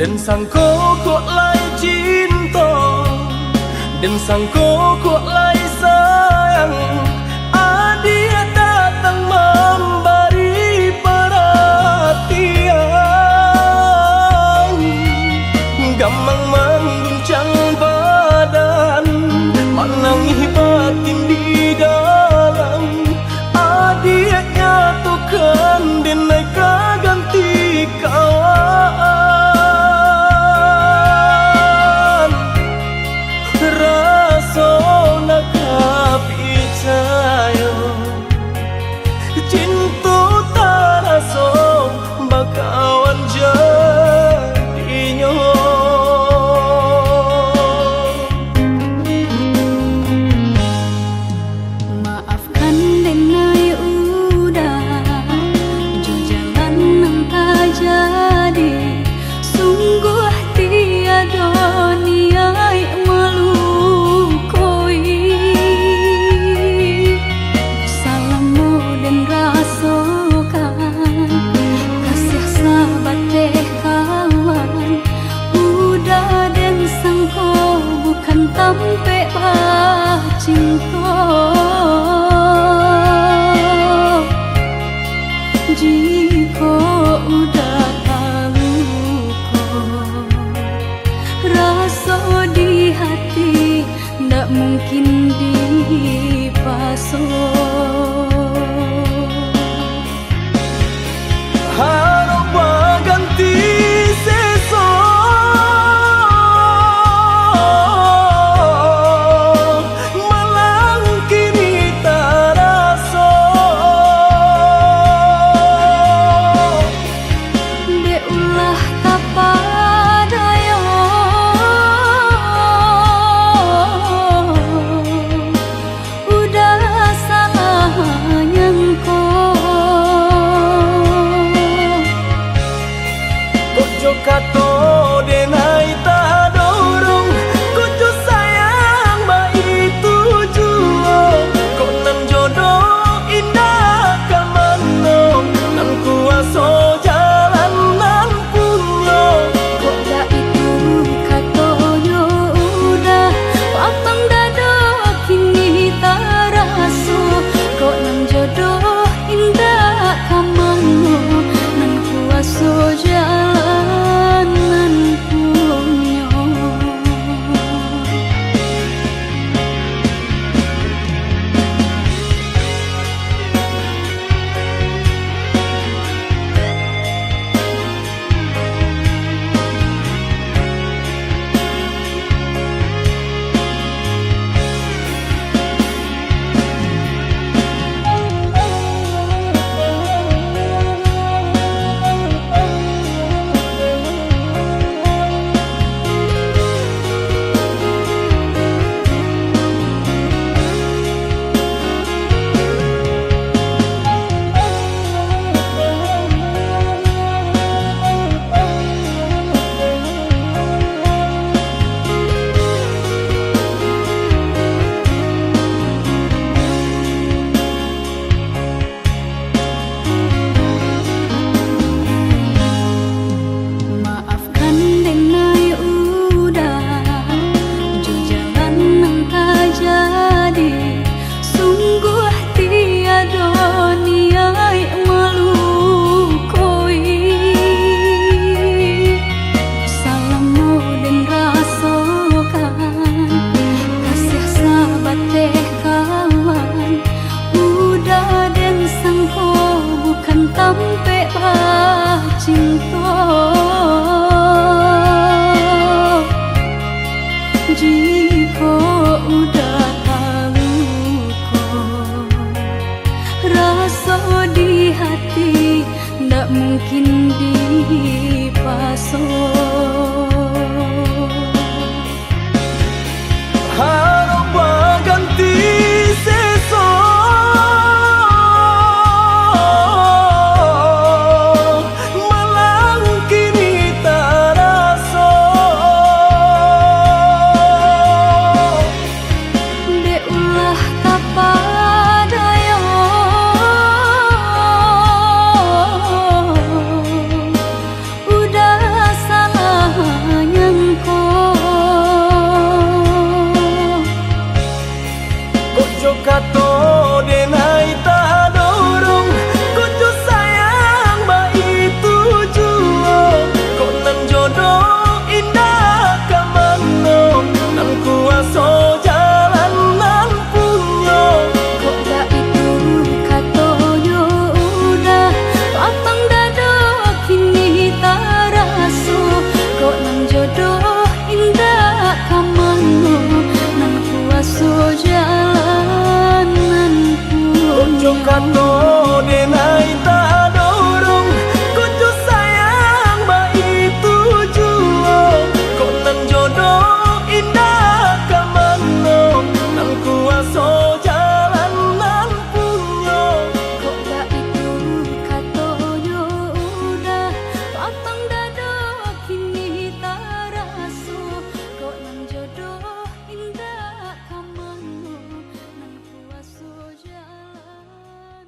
Dan sangko kok lai cinta, dan sangko kok lai sayang. Dia datang memberi perhatian, gampang mengguncang badan, menangis batin di dalam. Dia nyatukan denai ganti kawan. Rasa nak percaya cinta tak rasa bakawan jadinya. Maafkan denai udah jo jalan nang tak jadi. Sungguh tiada niat melukoi. Salahmu dan rasakan kasih sahabat teh kawan. Udah dan sangko bukan tampe bah cinta. Jika udah tahu kok rasa di hati ndak mungkin dipasok. Harap ganti sesok, malang kini tak rasa. Beulah kapadaya udah salah nyangko. Kojo kato denai tak dorong, kojo sayang ba itu jua. Kok nan jodoh indah kamano, nan kuaso jalan nan punyo. Kok dah itu katonyo udah papang dado kini tak raso. Kok nang jodoh indah kamano, nan kuaso jalan nan punyo. Maafkan denai udah jo jalan nang tak jadi. Sungguh tiada niat melukoi. Salahmu dan rasakan kasih sahabat teh kawan. Udah dan sangko bukan tampe bah cinta. Jika udah tahu kok rasa di hati ndak mungkin dipasok. Harap ganti sesok, malang kini tak rasa. Beulah kapadaya udah salah kato denai tak dorong kucu sayang ba itu juo kok nan jodoh indah kamano nang kuaso jalan nan punyo kok gak itu katonyo udah patang dado kini taraso kok nang jodoh indah kamano nang kuaso jalan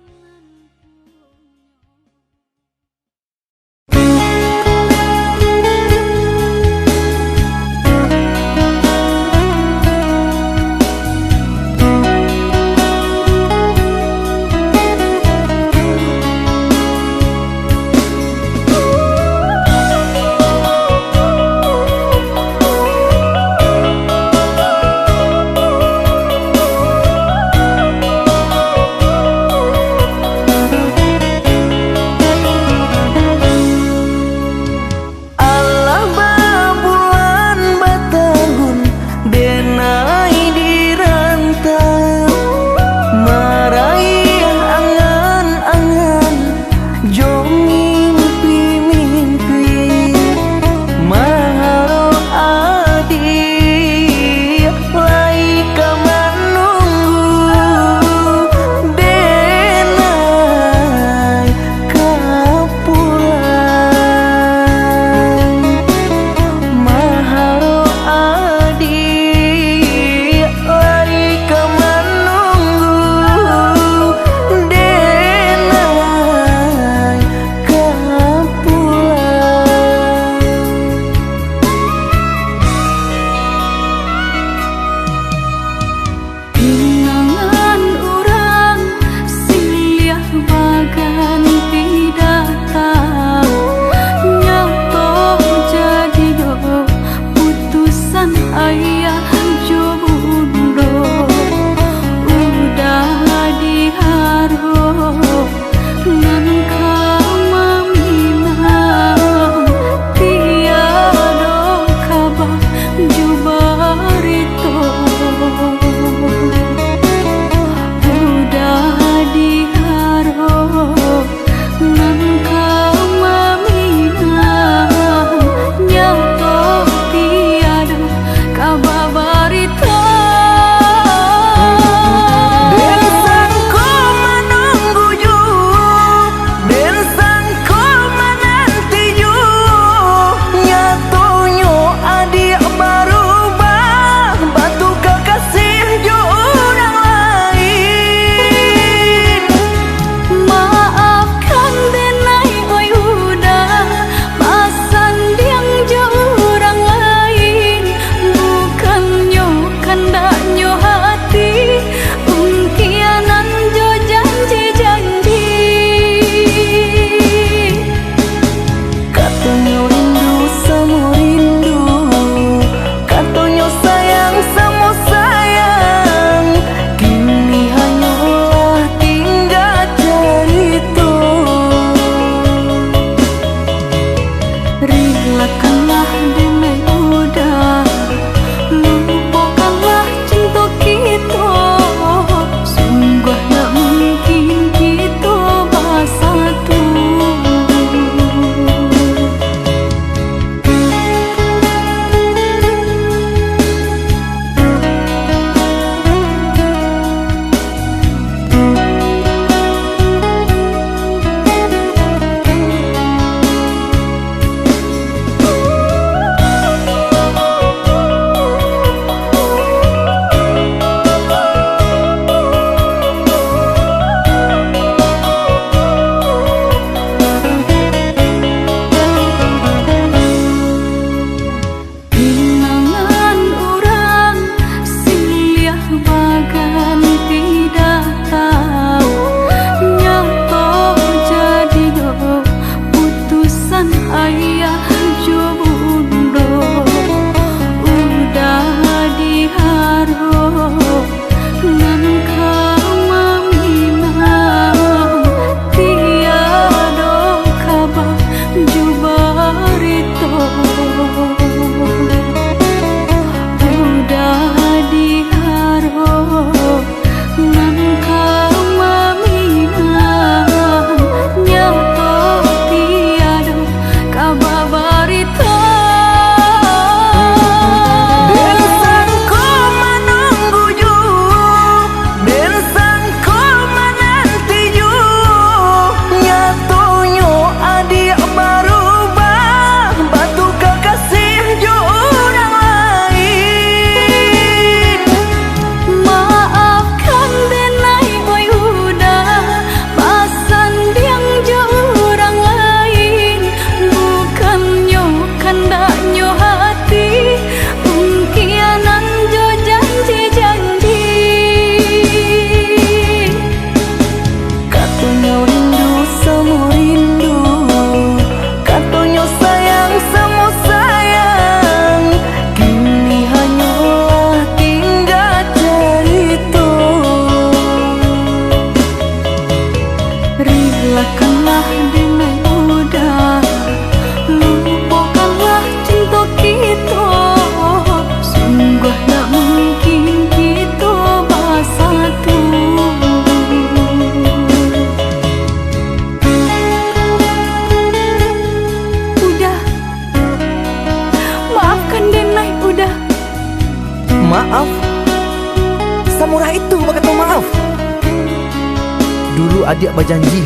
Dulu adik berjanji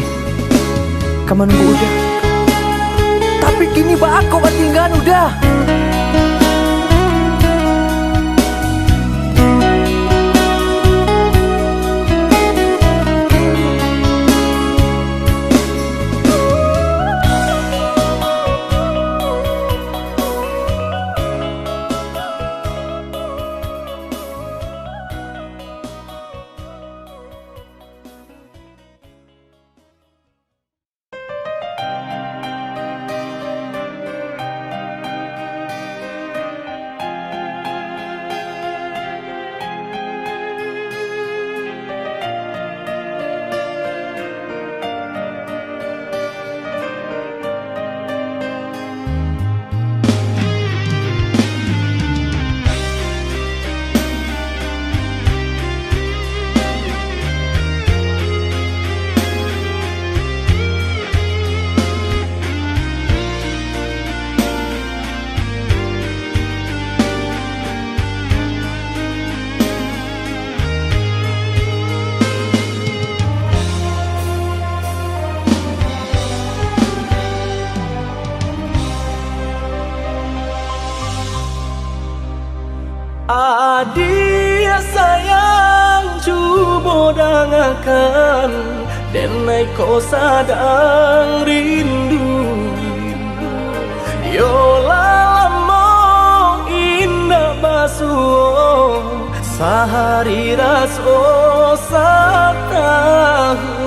kamu nunggu udah, tapi kini aku tinggal udah. Adik sayang cuba dengarkan, denai kau sadang rindu. Yola lama indah basuh, sehari raso satahu.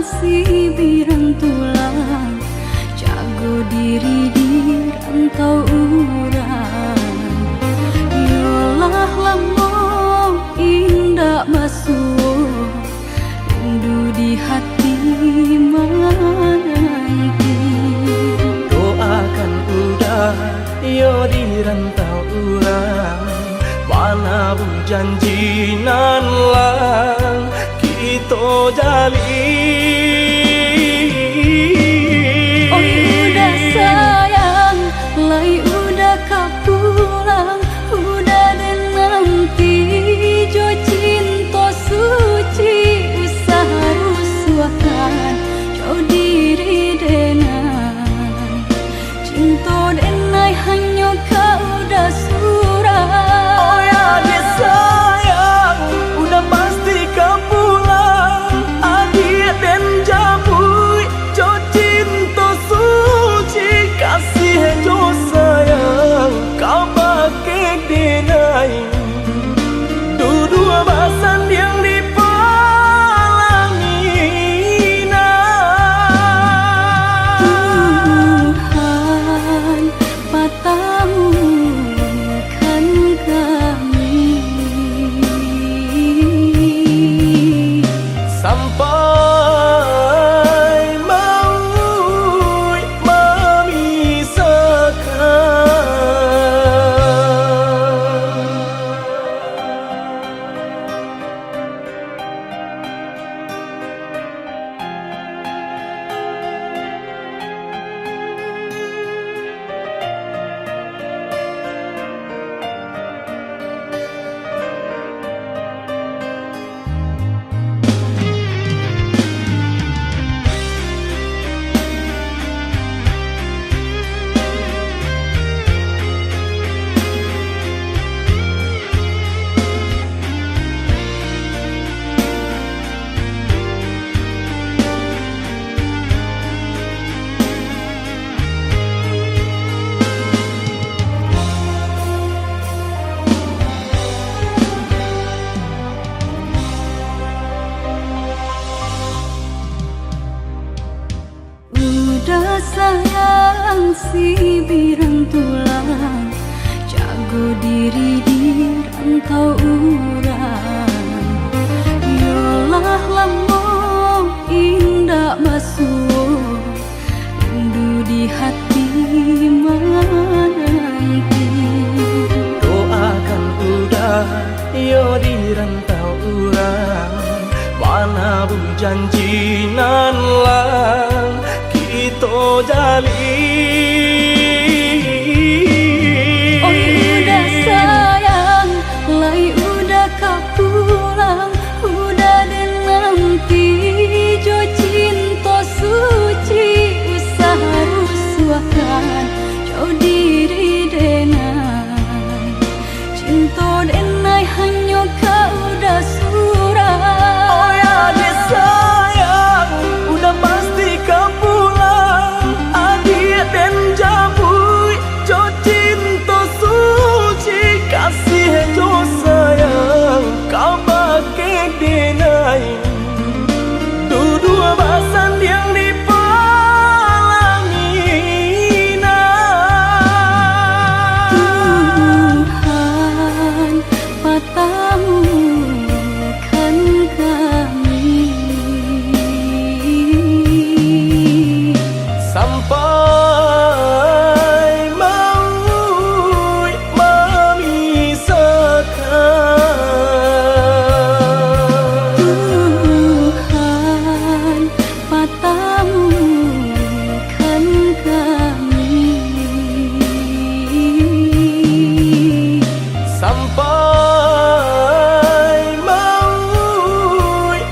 Si birang tulang jago diri di rantau urang. Yolah lamo indah basuh, rindu di hati menanti. Doakan udah yo di rantau urang, mana bu janji nan lang kita jalin. Oh udah sayang, lai udah kau pulang, udah dan nanti jo cinta suci usaha rusuhan jo diri denai. Cinta denai hanya kau udah surah. Oh ya dia sayang, udah pasti kau pulang. Adik dan jabui jo cinta suci, kasih jo sayang kau pakai denai. Dua basan yang dipalangina. Tuhan patahkan kami sampai maut udah sayang si birang tulang jago diri di rantau urang. Yolah lamo indah basuh, rindu di hati menanti. doakan udah yo di rantau urang, mana bu janji nan lang Oi udah sayang, lai udah kau pulang, udah deh nanti jo cinta suci usaha rusuhkan jo diri denai, cinta denai hanya kau udah surah. Oh ya deh sayang, udah pasti kau pulang. Adik dan jabui jo cinta suci, kasih jo sayang kau pakai denai. Dua basan yang dipalangina. Tuhan patamukan kami Sampai maut memisahkan. Tuhan patamukan kami Sampai maut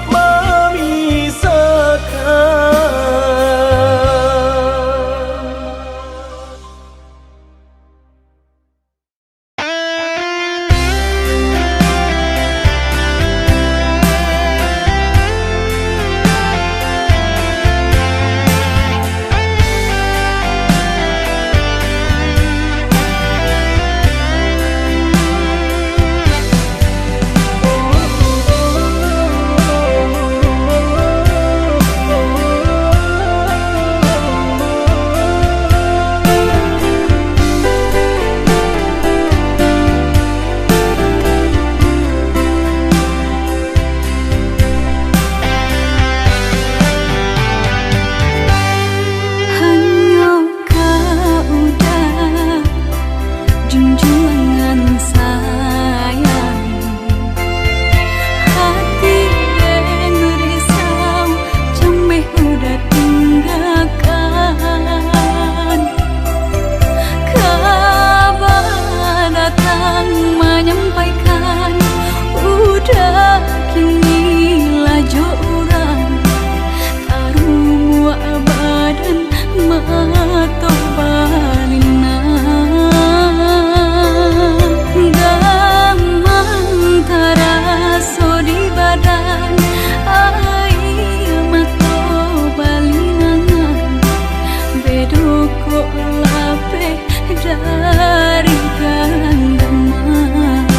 hanya kau udah junjungan sayang, hati yang risau cemeh udah tinggalkan. Kabar datang menyampaikan udah kini laju orang taruh badan mato balina gamang taraso di badan air mato balinangan bedo kok lape dari ganggaman.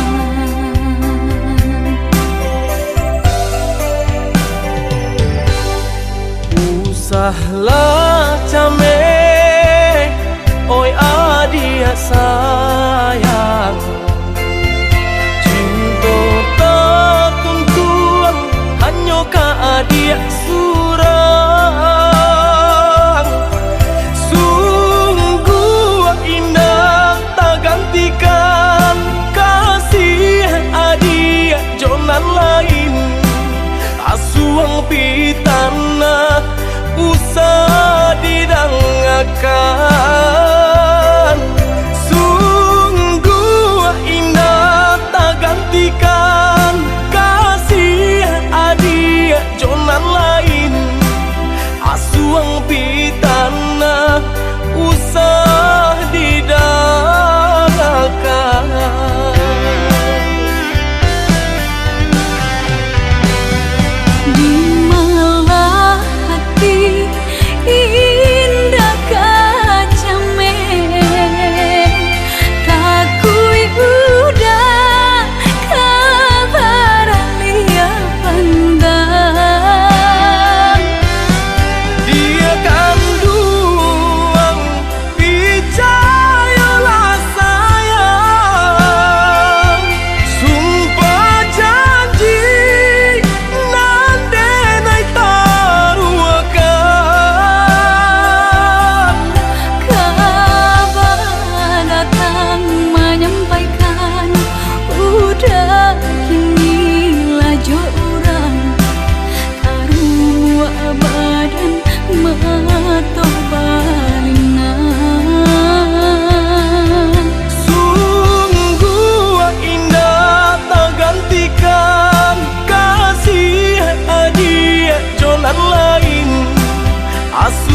Usahlah cameh, oi adik sayang. Cinta tak tuntuan, hanya ka adik surang. Sungguh indah tak gantikan kasih adik jonan lain. Asuang pitana usah didangakan. Sungguh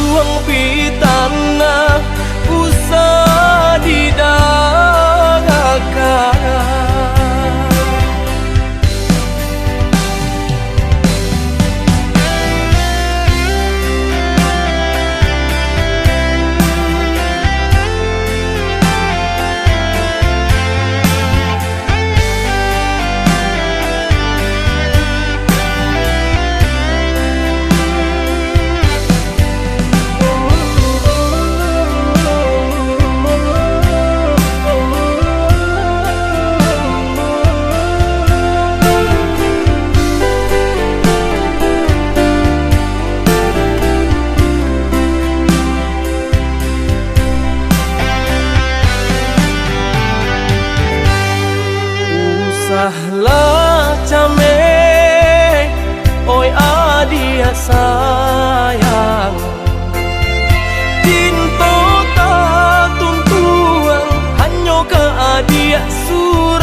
asuang pitana usah didagakan. Usahlah came, oi adia sayang, tinto tak tuntuang hanyo ke adia surang.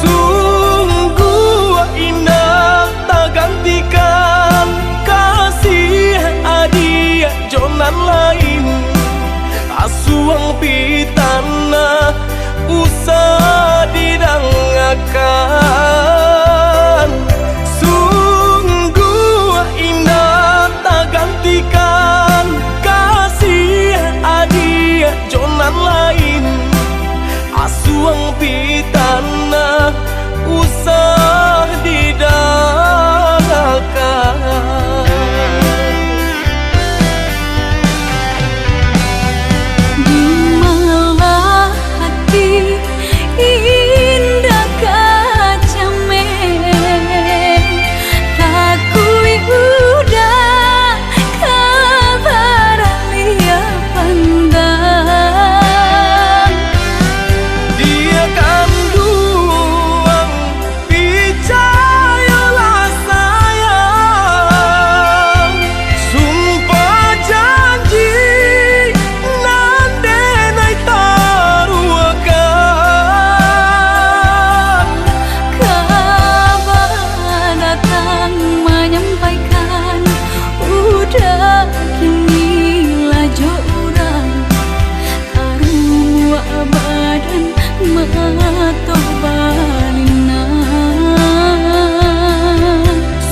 Sungguh indah tak gantikan kasih adia jonan lain, asuang pitana usah didangakan. Sungguh indah tak gantikan kasih adia jonan lain, asuang pitana usah didangakan. Indah kacame, takui udah kabar lia pandang. Dia kandung percayalah sayang, sumpah janji nande nai taruakan. Kabar datang menyampaikan udah kini laju orang arwah badan mato balina.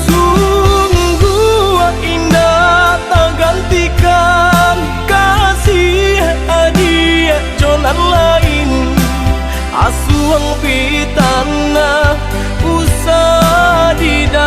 Sungguh indah tak gantikan kasih adia jonan lain, asuang pitana usah didagakan.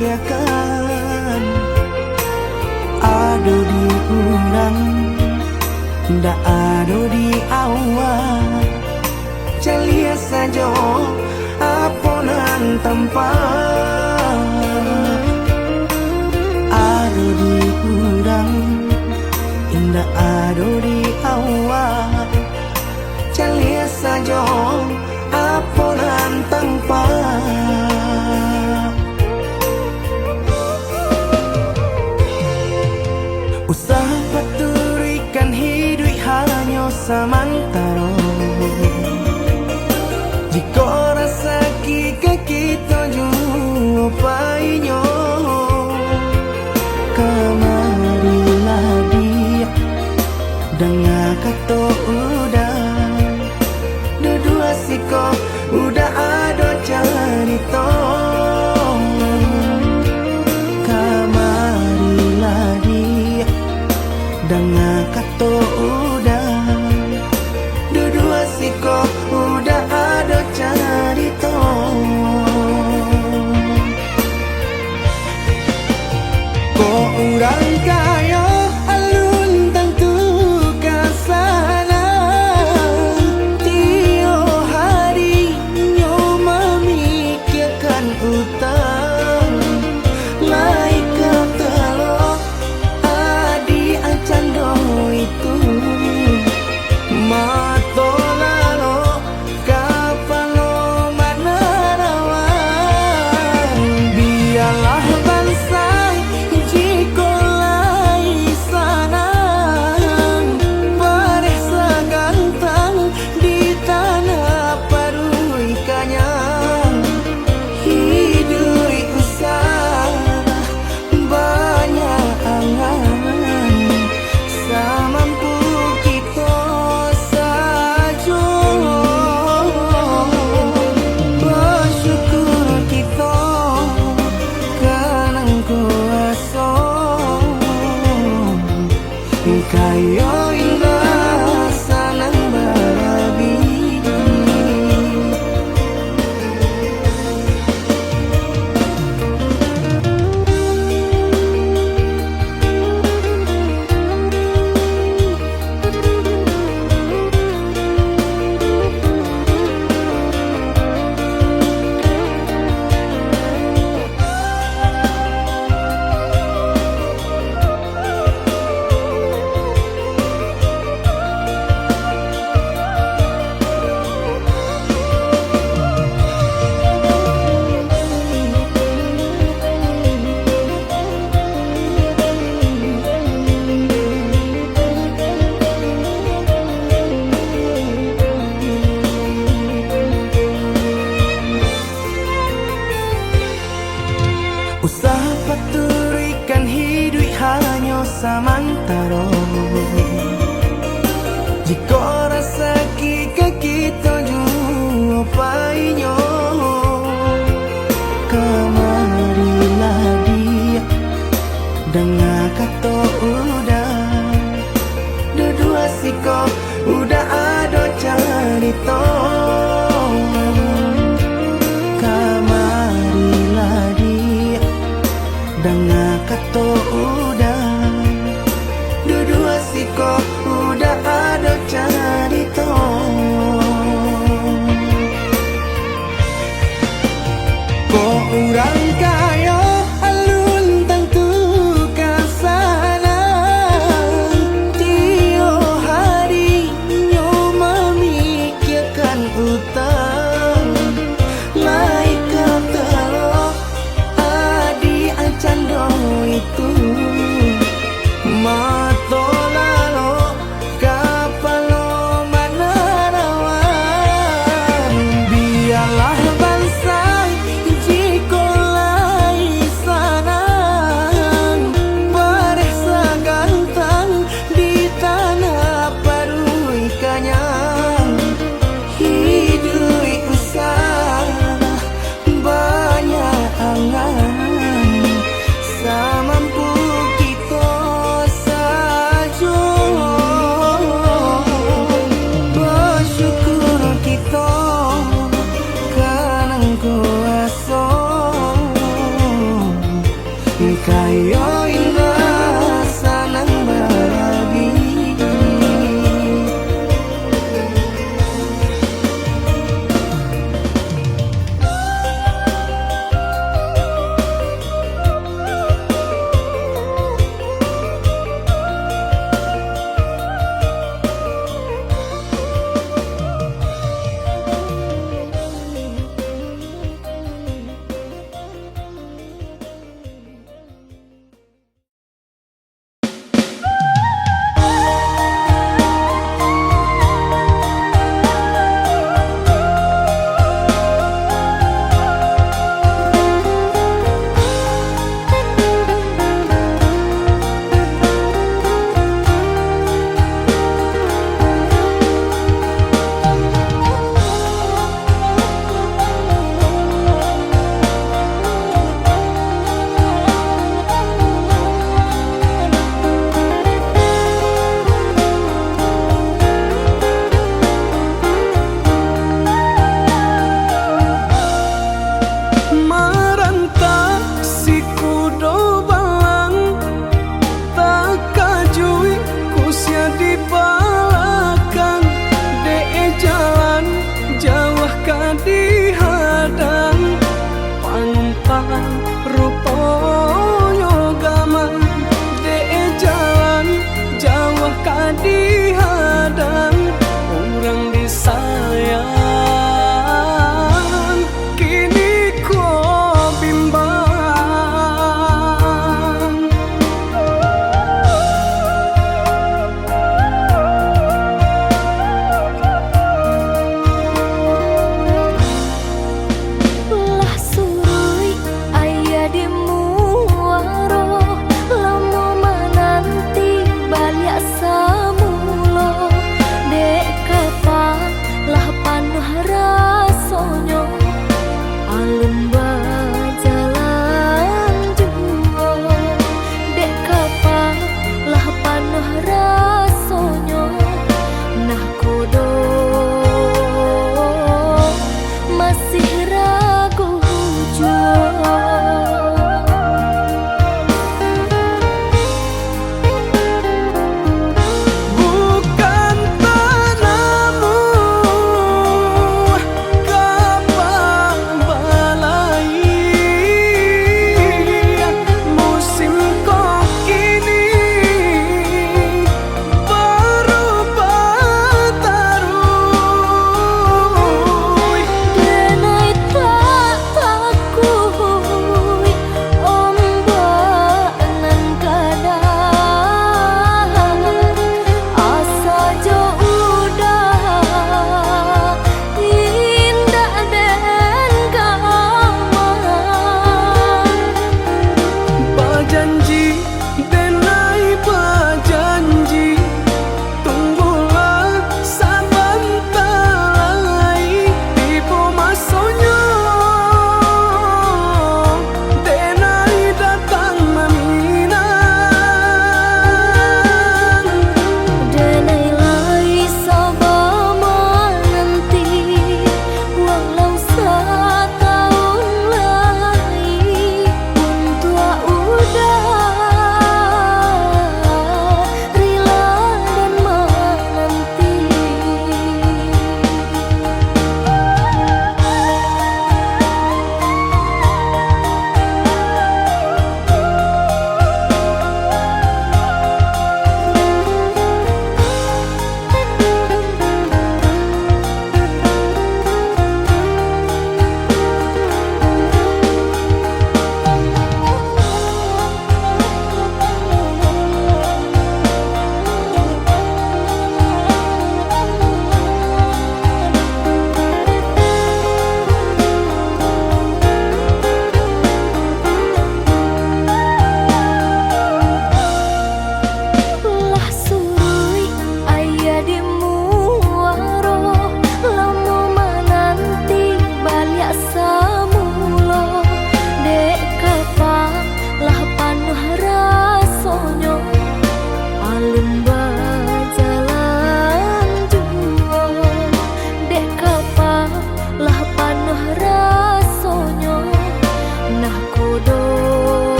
pikirkan ado di urang ndak ado di awal celia saja aponan tempat ado di urang ndak ado di awal celia saja apolan tanpa usaha paturikan hidup hanya samantara. Jika rasa kita jumpa kamarilah dia dengan kata udah dua siko udah ada cerita. Kamarilah dia dengan kata udah dua siko udah ada cerita. Kok orang kaya alun tentu kasana tio hari nyo memikirkan utang laik ketelo adi acando itu mato lalo kapalo manarawan biarlah bangsa jika lai sanang paresa gantang di tanah parui kanyang hidup usah banyak angan samampu kita saja bersyukur kita kanang kuasa kaya indah sanang barabi. Usaha paturikan hidup hanya samantara. Jika rasa kita jumpainya kamarilah dia dengan kata udah dua siko udah ada cerita. Kamarilah dia dengan kata udah dua siko udah ada cerita. Kok orang kaya alun tentu kasana tio hari nyo memikirkan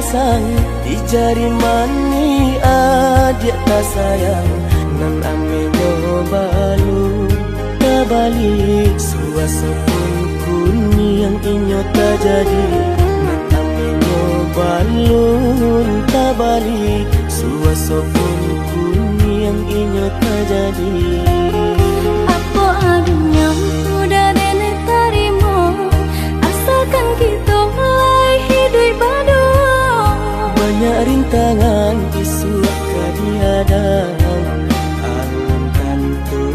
sang di jari mani adik tak sayang nan amenyo balu tak balik suasa pun kuni yang inyo tak jadi nan amenyo balun tak balik suasa pun kuni yang inyo tak jadi. Apa adanya udah nenek tarimo asalkan kita mulai hidup baru. Banyak rintangan isu kadiadang alam tentu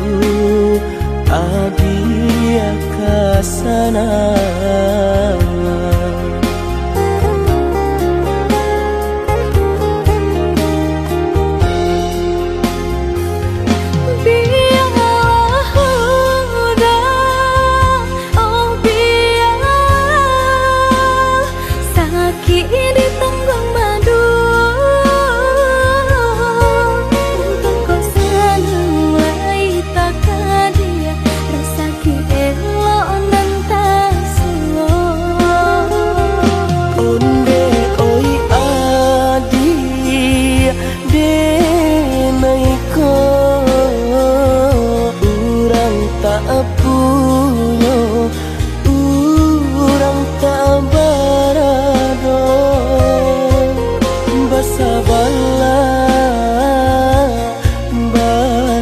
abia kasana.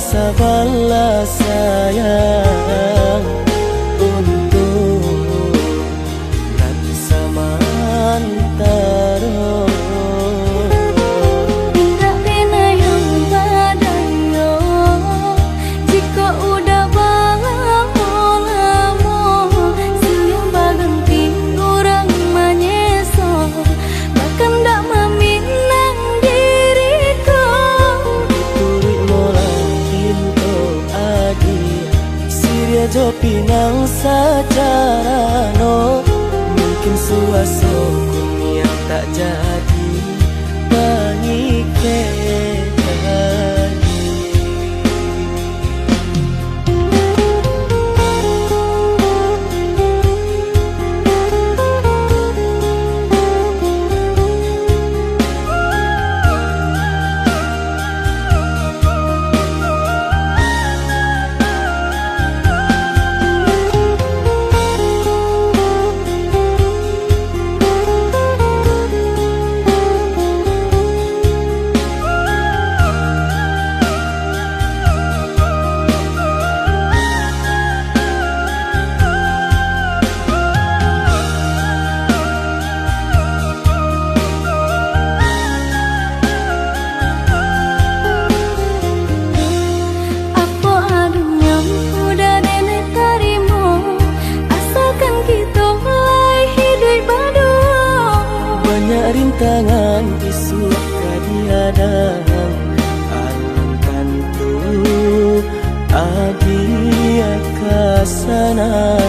Sabarlah sayang untuk nanti samantara. Tak pernah yang badayo jika udah lamo siang berganti orang menyeso bahkan tak meminang diriku. Turik mola pintu adi Siria jo pinang secara no mungkin suaso kun yang tak jadi pengikir tadi. Rintangan isu kadiadang alam tentu abia kasana.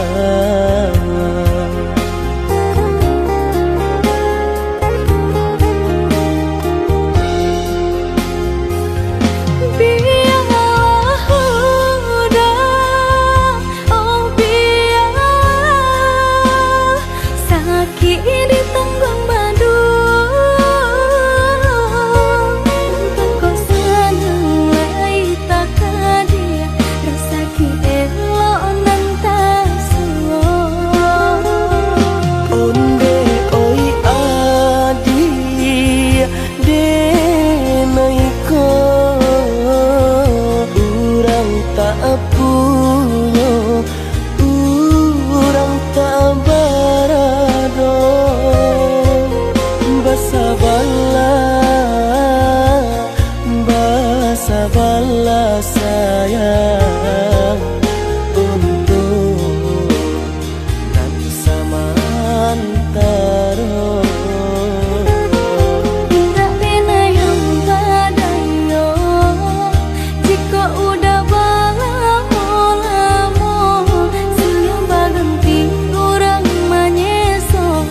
Sabarlah sayang untuk nanti samantara. Tak pernah yang badayo jika udah lamo siang berganti orang menyeso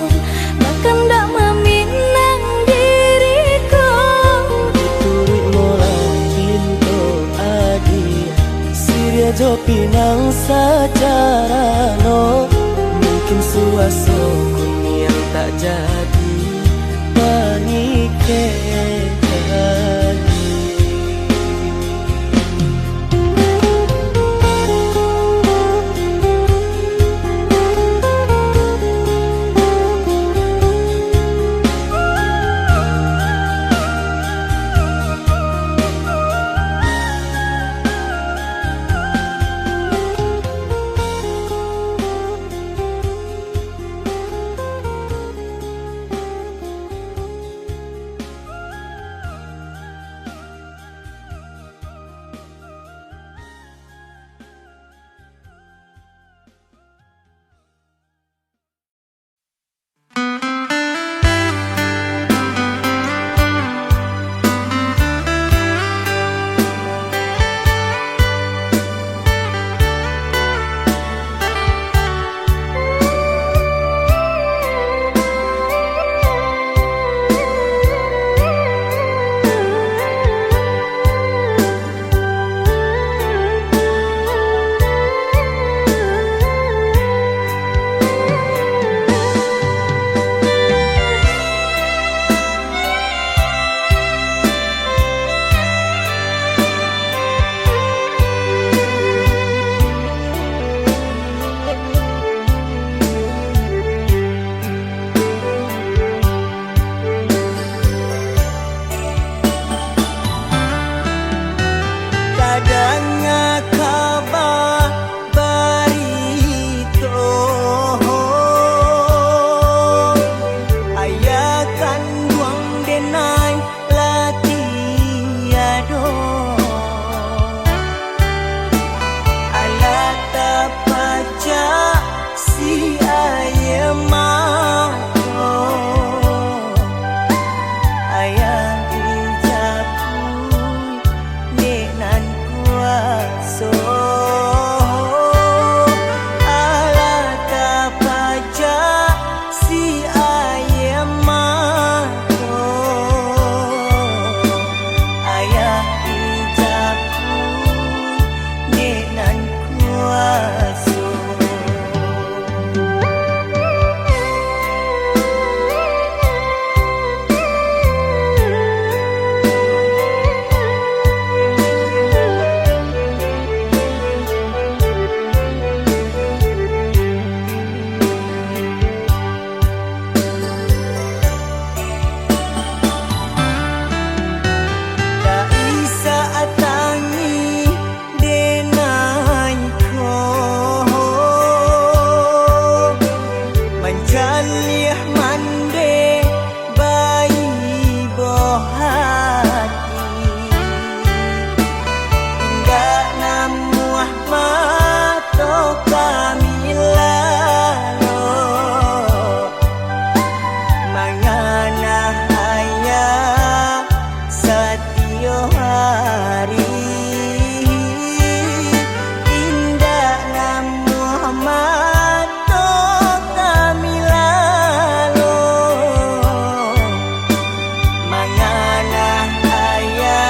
bahkan tak meminang diriku. Turik mola pintu adi Siria jo pinang secara no mungkin suaso kun yang tak jadi hati. Enggak namuah mato kami lalu mangana haya satio hari. Indah namuah mato kami lalu mangana haya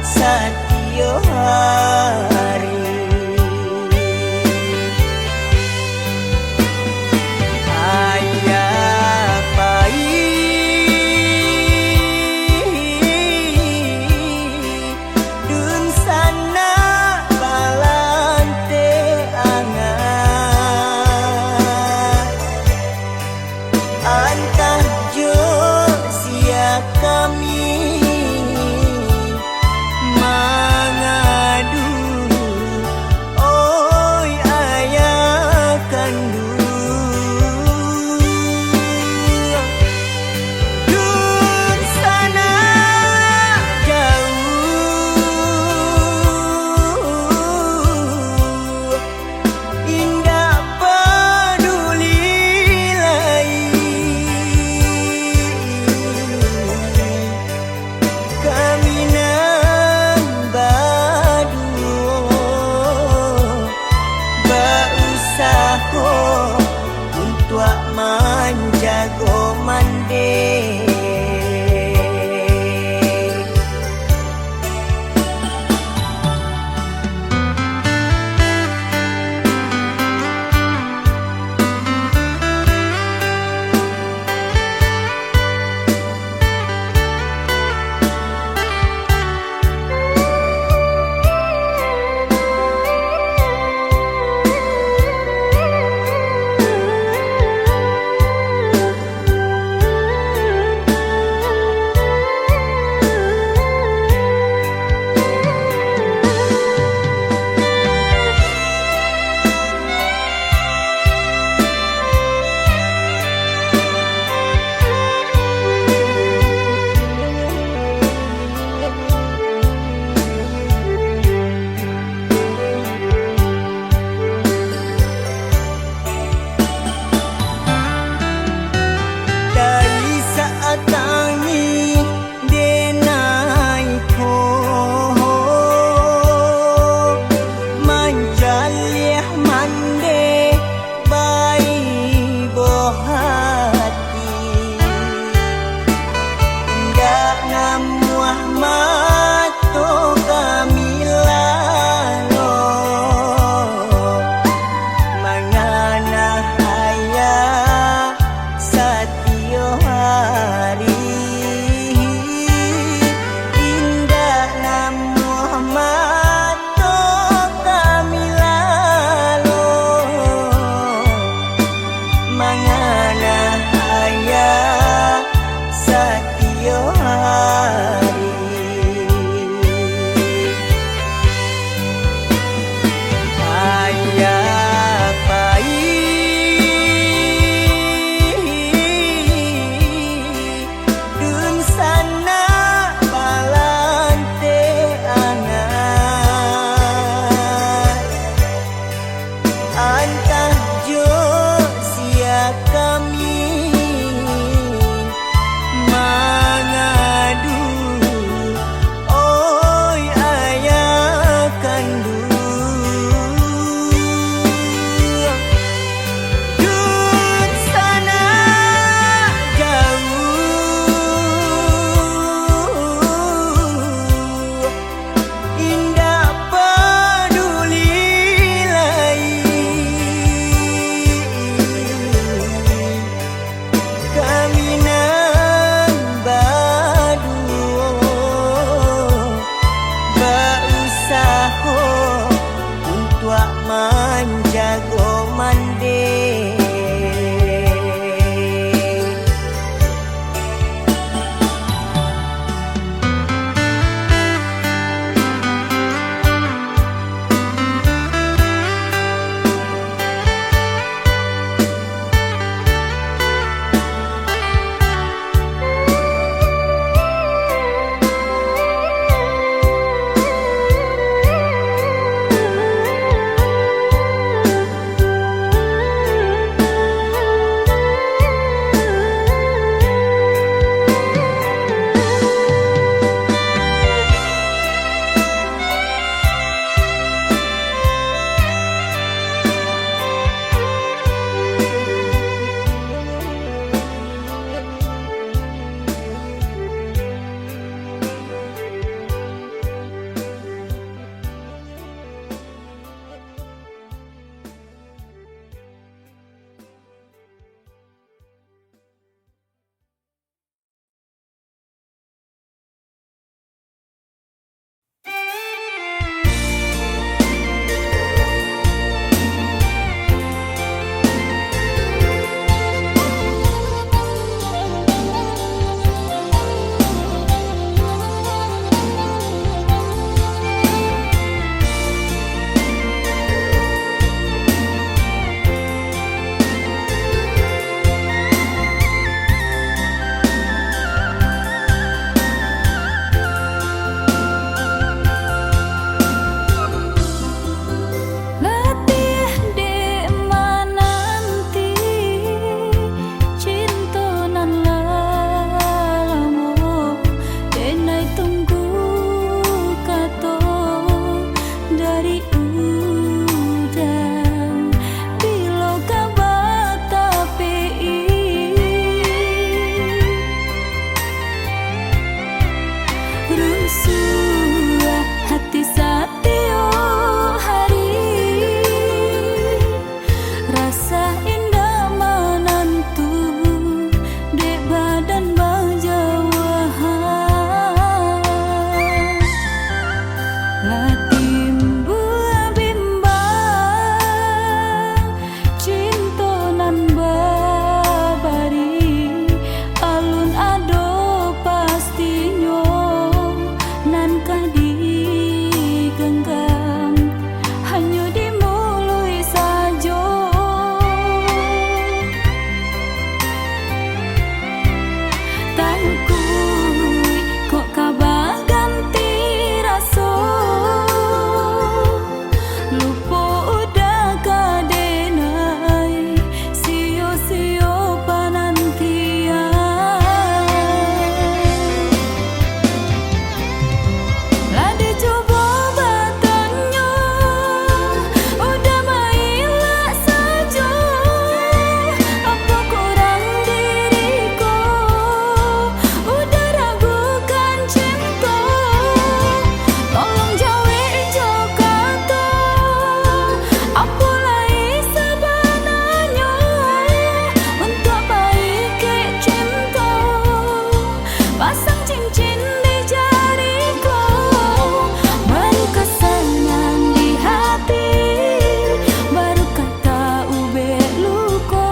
satio hari. Ayah pai dun sana balante angat antar jo sia kami mangadu. Oi ayah kandu dun sana jauh indah peduli lain pasang cincin di jariku, baru kesenang di hati, baru kata ube luko,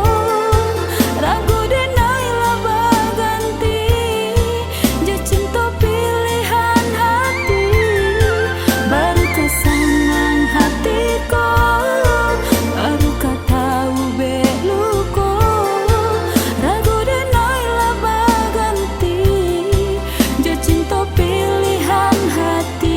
ragu denai laba ganti, je cinta pilihan hati, baru kesenang hatiku, baru kata ube luko, ragu denai laba ganti, je cinta pilihan hati.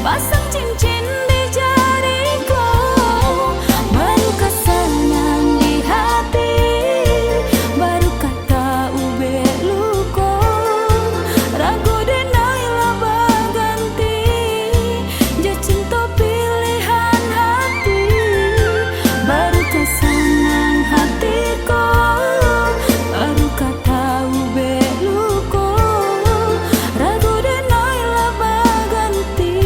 Pasang cincin di jariku, baru kesenang di hati, baru kata ube luko, ragu denai laba ganti, je cinta pilihan hati, baru kesenang hatiku, baru kata ube luko, ragu denai laba ganti,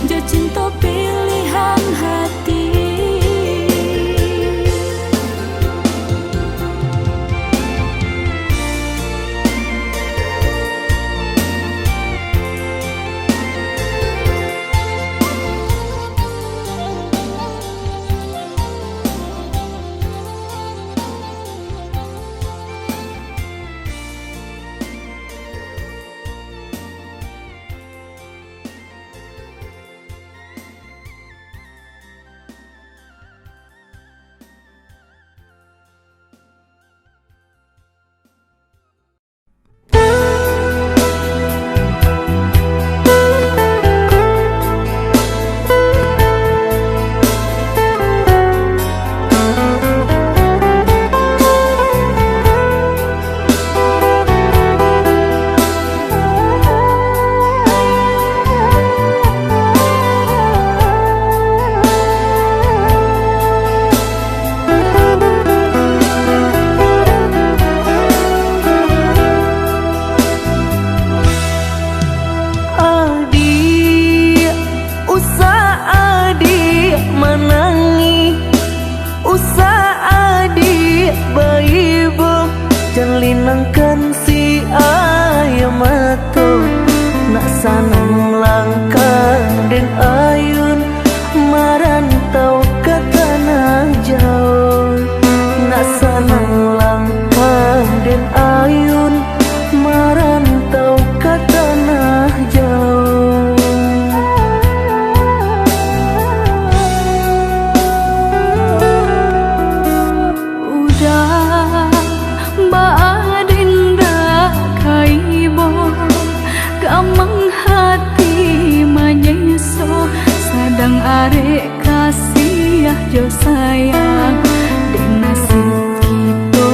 je cinta pilihan hati. Linangkan si ayam mato nak sanang langkah den ayun marantau ke tanah jauh, nak sanang langkah den ayun marantau ke tanah jauh. Udah gamang hati menyeso, sadang arek kasih jo sayang, deng nasib kita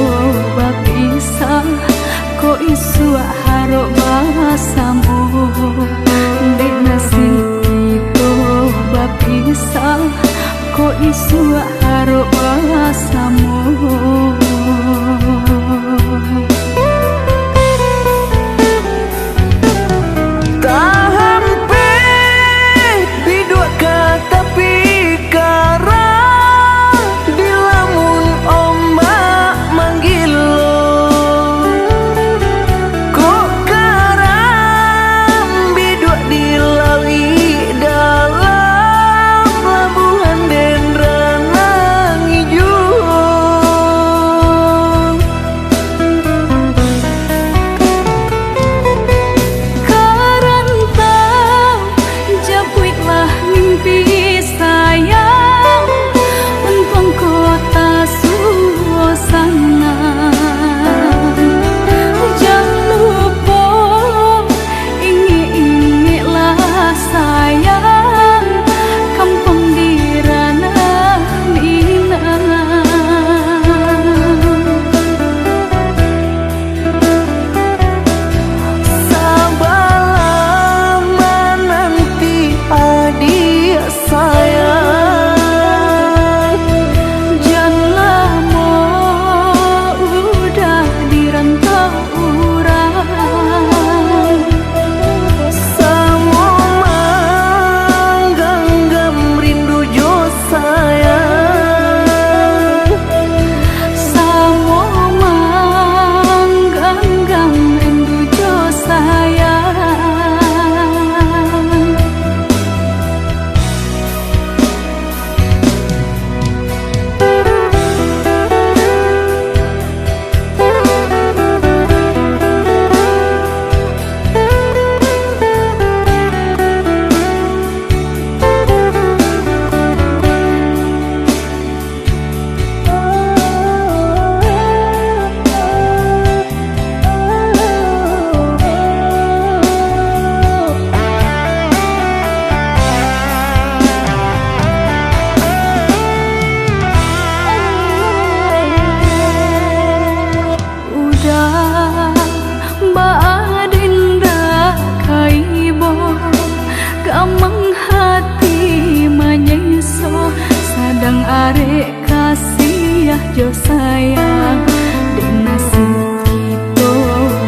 jo sayang di nasib kita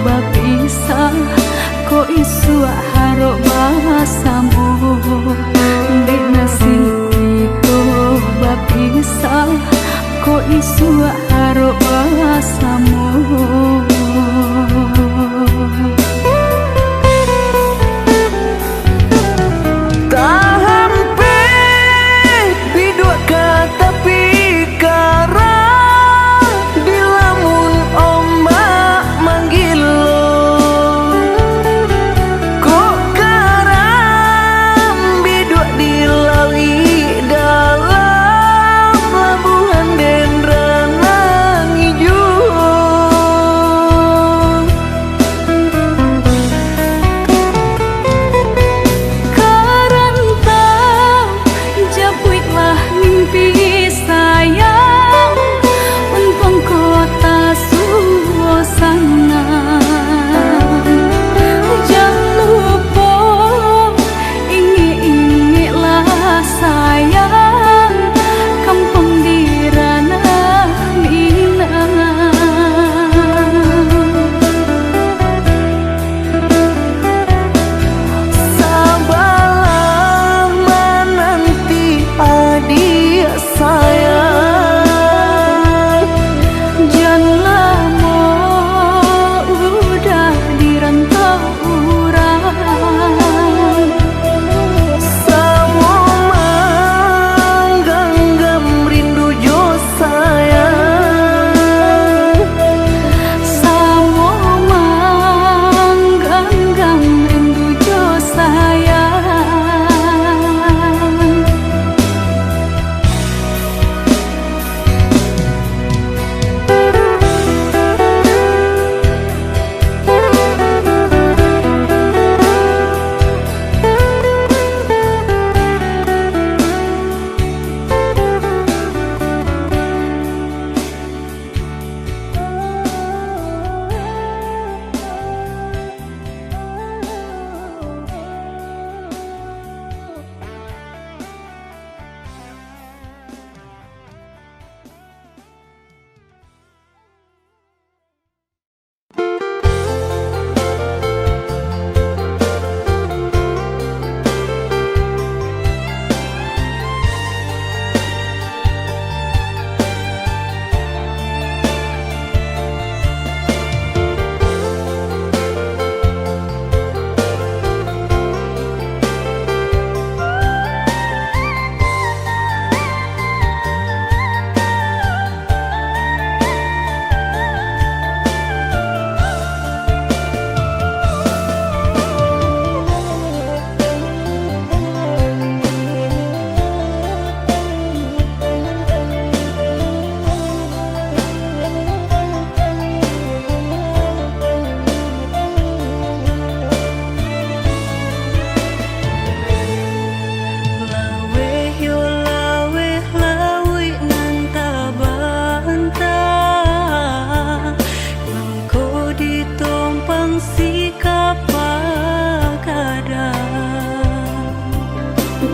bapisah ko isu haro basamu di nasib kita bapisah ko isu haro basamu.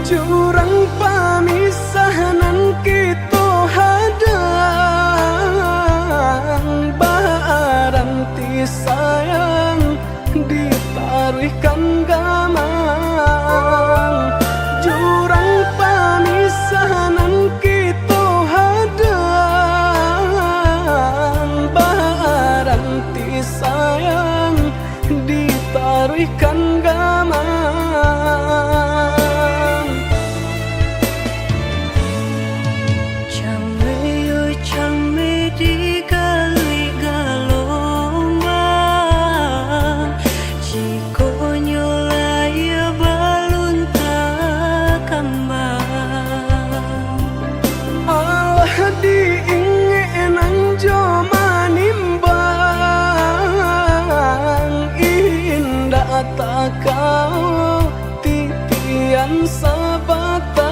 Jurang pamisahan kita hadang baranti sayang ditaruhkan gamang. Jurang pamisahan kita hadang baranti sayang ditaruhkan gamang. Kau titian sabatang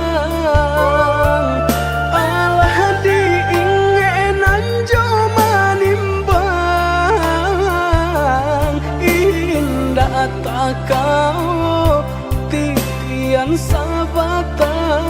alah diingenan jo manimbang indah tak kau titian sabatang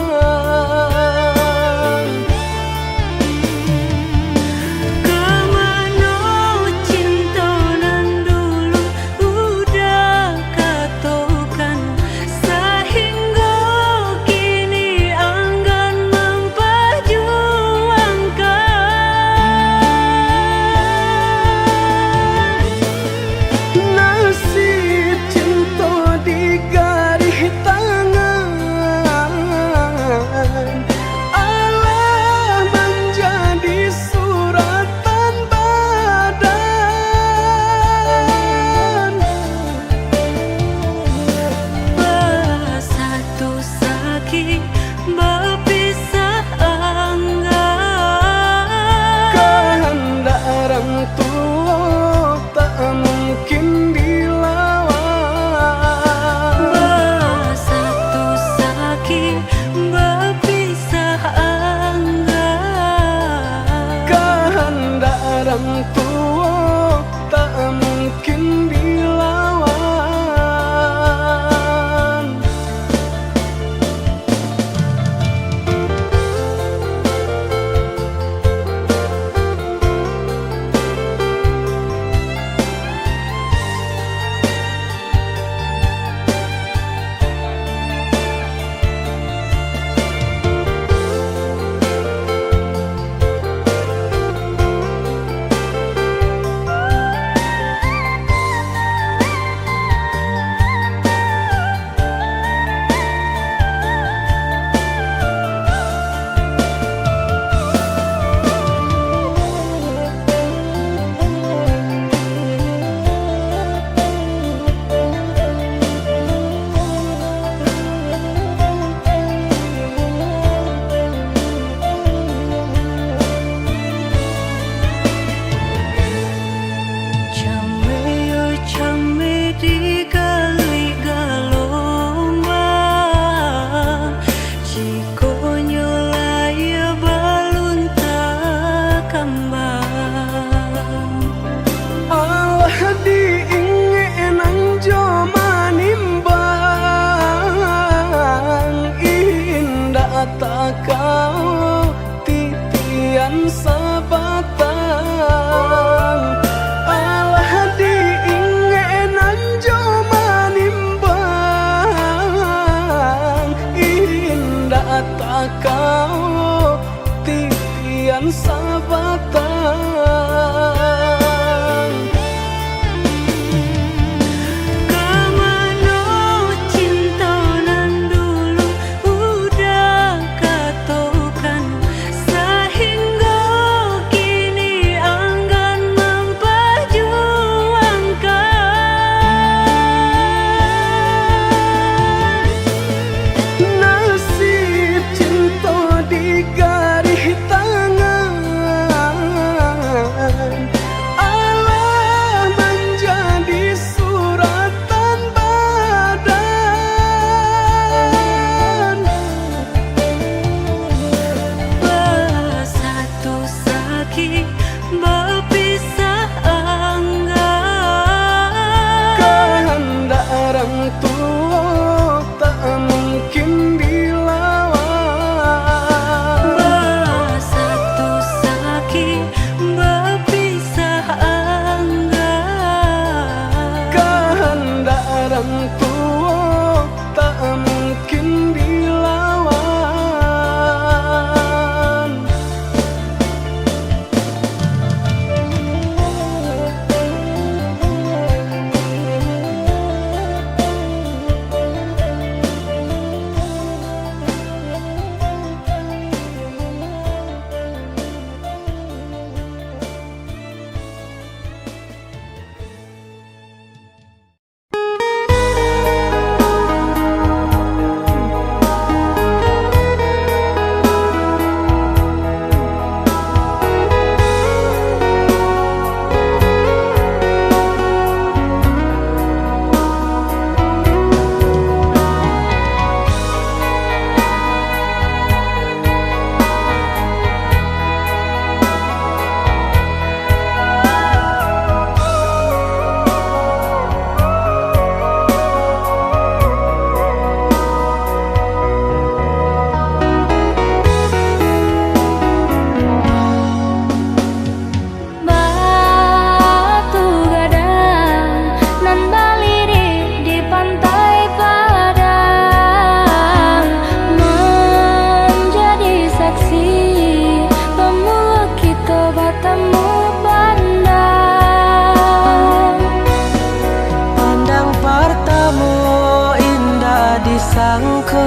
disangka,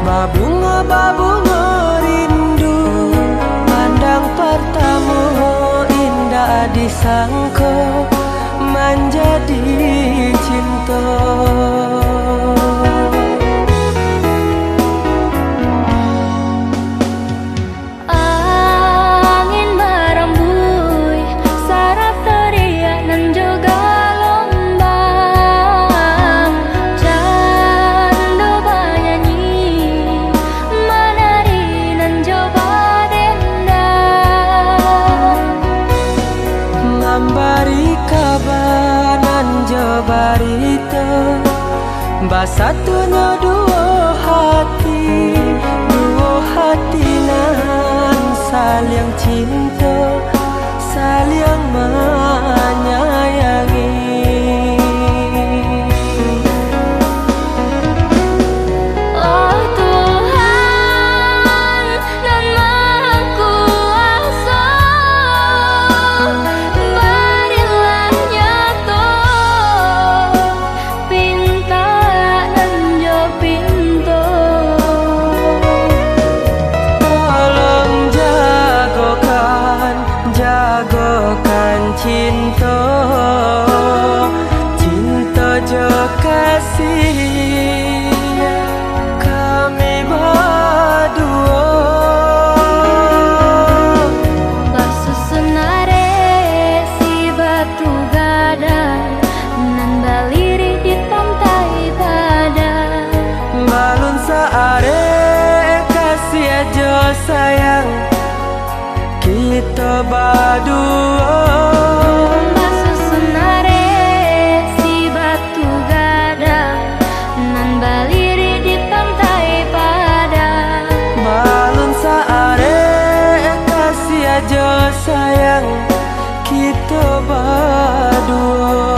babunga rindu pandang pertama, indah disangka menjadi cinta. Angin merembui saraf teriak nan juga lombang, candu banyanyi menari nan coba dendang, ngambari kabar nan jabarita, basatunya dua hati nan saling cinta, saling menyayangi. oh Tuhan nan Maha Kuasa, berilah nyata pinta nan jo pintu. Tolong jagokan cinta, cinta jo kasih kami berdua. Basusunare si batu gadang nan baliri di pantai padang, Balun saare kasih aja sayang kita berdua. basusunare si batu gadang nan baliri di pantai padang, Balun saare kasih aja sayang kita berdua.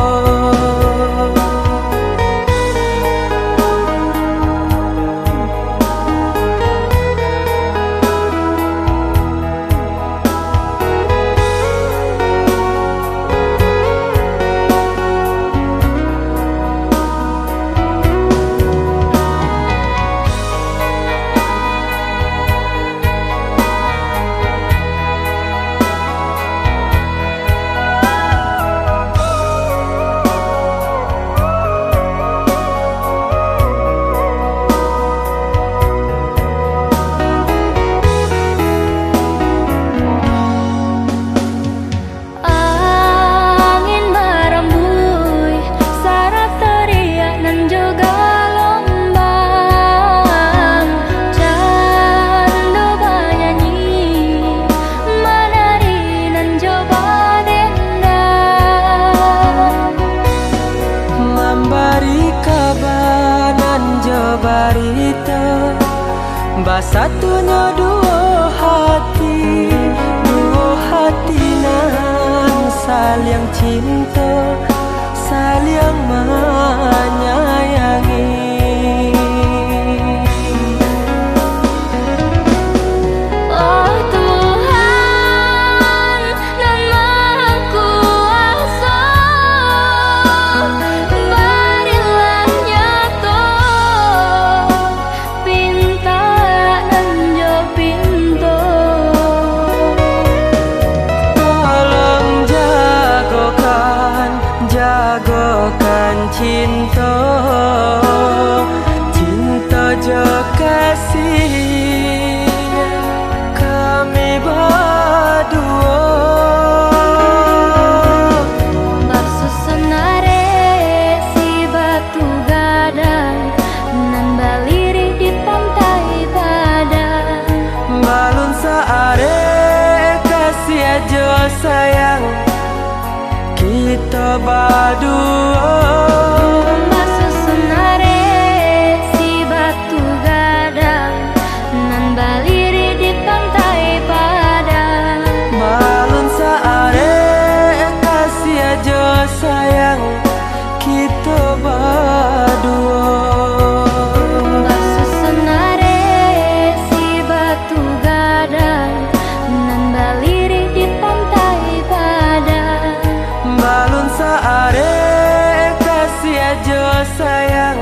angin merembui saraf teriak nan juga lombang, candu banyanyi menari nan coba dendang, Memberi kabar nan jabarita, basatunya dua hati nan saling cinta, saling menyayangi. oh Tuhan nan Maha Kuasa, berilah nyata pinta nan jo pintu. Tolong jagokan cinta, cinta jo kasih kami berdua. Basusunare si batu gadang nan baliri di pantai padang, Balun saare kasih aja sayang kita berdua. basusunare si batu gadang nan baliri di pantai padang, Balun saare kasih aja sayang kita berdua. basusunare si batu gadang nan baliri di pantai padang, Balun saare kasih aja sayang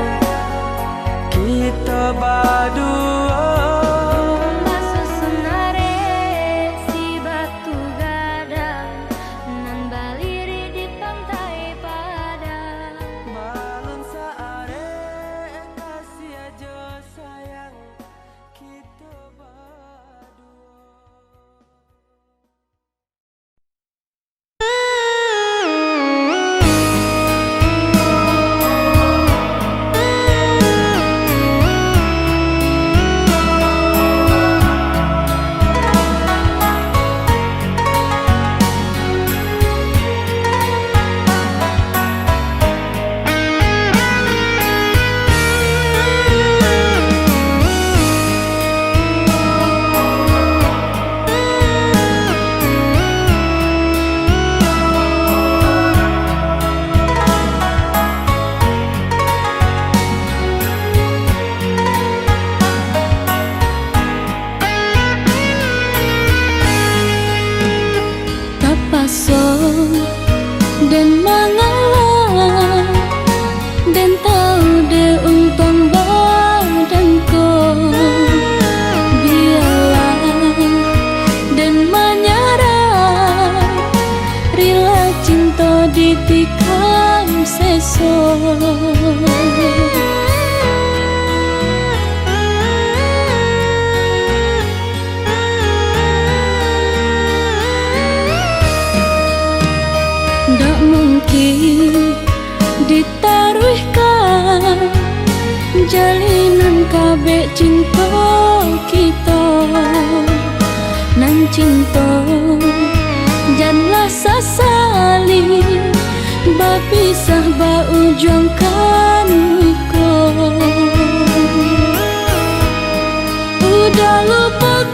dan mengalah dan tahu de untung badanku. Biarlah dan menyerah, rela cinta ditikam sesok. Ndak mungkin ditaruhkan jalinan kabeh cinta kita. Nan cinta janganlah sesali, bapisah baujungkan kau. Udah lupa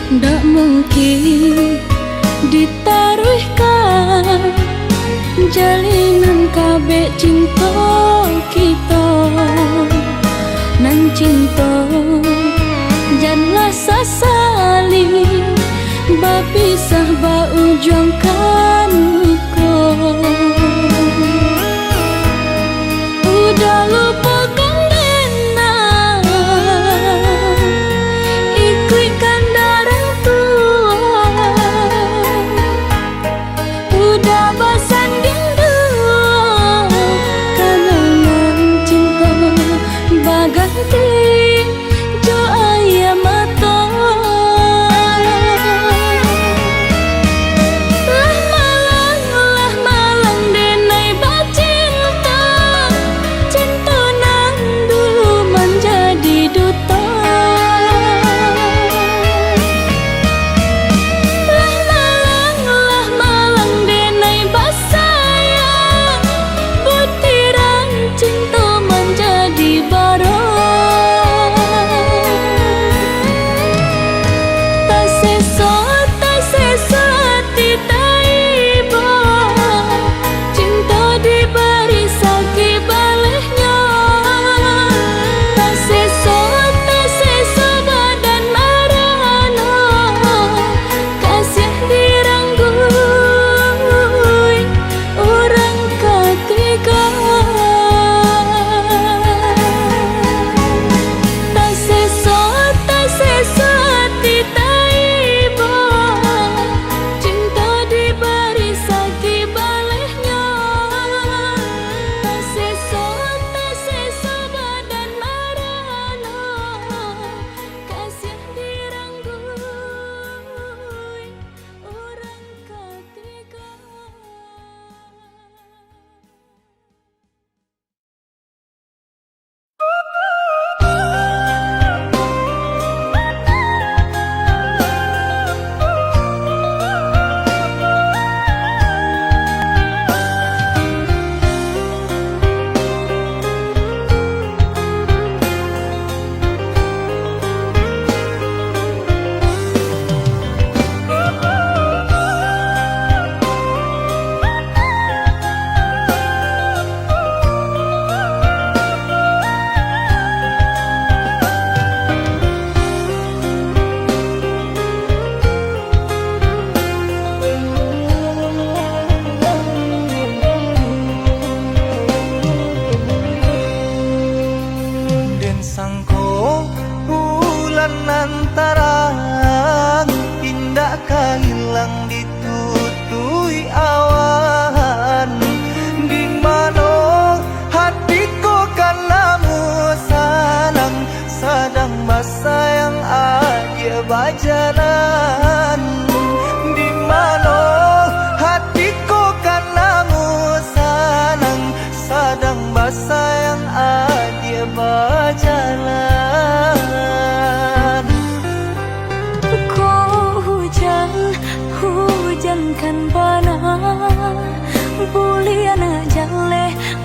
ndak mungkin ditaruhkan jalinan kabeh cinta kita. Nan cinta janganlah sesali, bapisah baujungkan kau. Udah lupa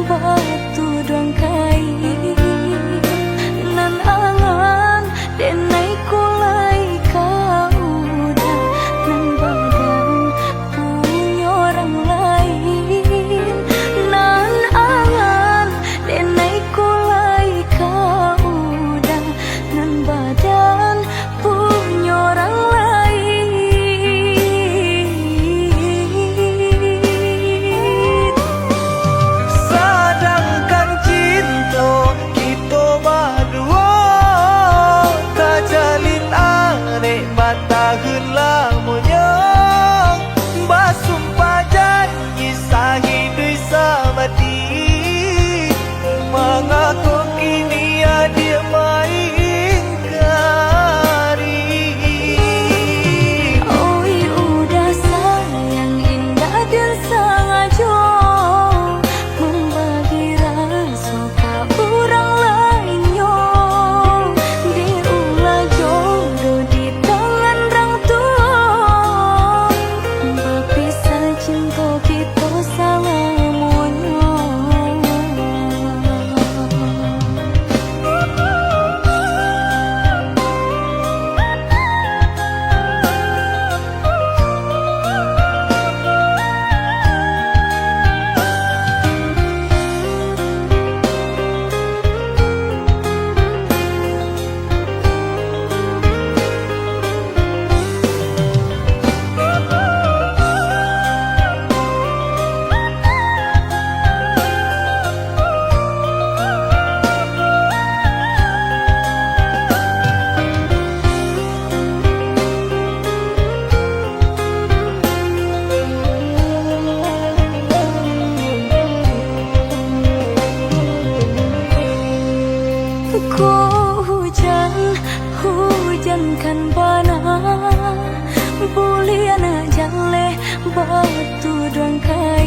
batu dongkai nan angan denai kulai kau dah nan badan punya orang lain nan angan denai kulai kau dah nan badan punya orang lain. Sedangkan cinta kita berdua tak jalin arek batahun lamanya basumpah janji sahidui samati mengaku kini dia mengingkari. Oi udah sayang indah dan sengaja membagi rasa ke orang lainnya. Diulah jodoh di tangan orang tua, berpisah cinta kita selamanya. Kau hujan kan bana bulian jale batu dongkai